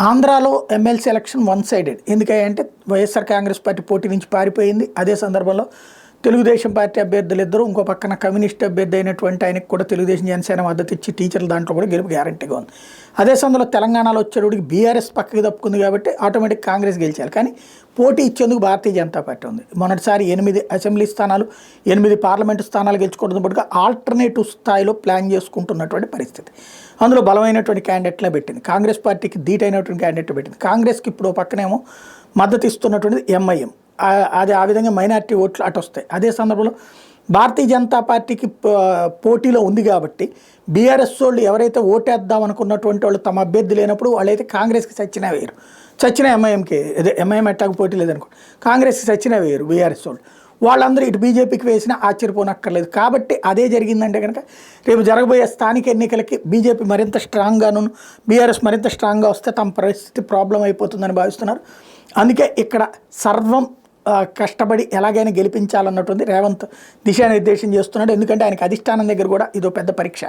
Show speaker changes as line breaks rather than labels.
ఆంధ్రాలో MLC election one sided. ఎందుకంటే YSR Congress party పోటీ నుంచి పారిపోయింది. అదే సందర్భంలో తెలుగుదేశం పార్టీ అభ్యర్థులు ఇద్దరు, ఇంకో పక్కన కమ్యూనిస్ట్ అభ్యర్థి అయినటువంటి ఆయనకు కూడా తెలుగుదేశం జనసేన మద్దతు ఇచ్చి టీచర్ల దాంట్లో కూడా గెలుపు గ్యారంటీగా ఉంది. అదే సందర్భంలో తెలంగాణలో వచ్చేటికి బీఆర్ఎస్ పక్కకి తప్పుకుంది కాబట్టి ఆటోమేటిక్ కాంగ్రెస్ గెలిచారు. కానీ పోటీ ఇచ్చేందుకు భారతీయ జనతా పార్టీ ఉంది. మొన్నటిసారి 8 అసెంబ్లీ స్థానాలు, 8 పార్లమెంటు స్థానాలు గెలుచుకోవడంతో పాటుగా ఆల్టర్నేటివ్ స్థాయిలో ప్లాన్ చేసుకుంటున్నటువంటి పరిస్థితి. అందులో బలమైనటువంటి క్యాండిడేట్లే పెట్టింది. కాంగ్రెస్ పార్టీకి ధీటైనటువంటి క్యాండిడేట్ పెట్టింది. కాంగ్రెస్కి ఇప్పుడు పక్కనేమో మద్దతు ఇస్తున్నటువంటిది ఎంఐఎం. అది ఆ విధంగా మైనారిటీ ఓట్లు అటు వస్తాయి. అదే సందర్భంలో భారతీయ జనతా పార్టీకి పోటీలో ఉంది కాబట్టి బీఆర్ఎస్ వాళ్ళు ఎవరైతే ఓటేద్దాం అనుకున్నటువంటి వాళ్ళు తమ అభ్యర్థి లేనప్పుడు వాళ్ళైతే కాంగ్రెస్కి చచ్చినా వేయరు. చచ్చిన ఎంఐఎంకి, అదే ఎంఐఎం ఎట్టాకు పోటీ లేదనుకో, కాంగ్రెస్కి చచ్చినా వేయరు బీఆర్ఎస్ వాళ్ళు. వాళ్ళందరూ ఇటు బీజేపీకి వేసినా ఆశ్చర్యపోనక్కర్లేదు. కాబట్టి అదే జరిగిందంటే కనుక రేపు జరగబోయే స్థానిక ఎన్నికలకి బీజేపీ మరింత స్ట్రాంగ్గాను, బీఆర్ఎస్ మరింత స్ట్రాంగ్గా వస్తే తమ పరిస్థితి ప్రాబ్లం అయిపోతుందని భావిస్తున్నారు. అందుకే ఇక్కడ సర్వం కష్టపడి ఎలాగైనా గెలిపించాలన్నటువంటి రేవంత్ దిశానిర్దేశం చేస్తున్నాడు. ఎందుకంటే ఆయనకు అధిష్టానం దగ్గర కూడా ఇదో పెద్ద పరీక్ష.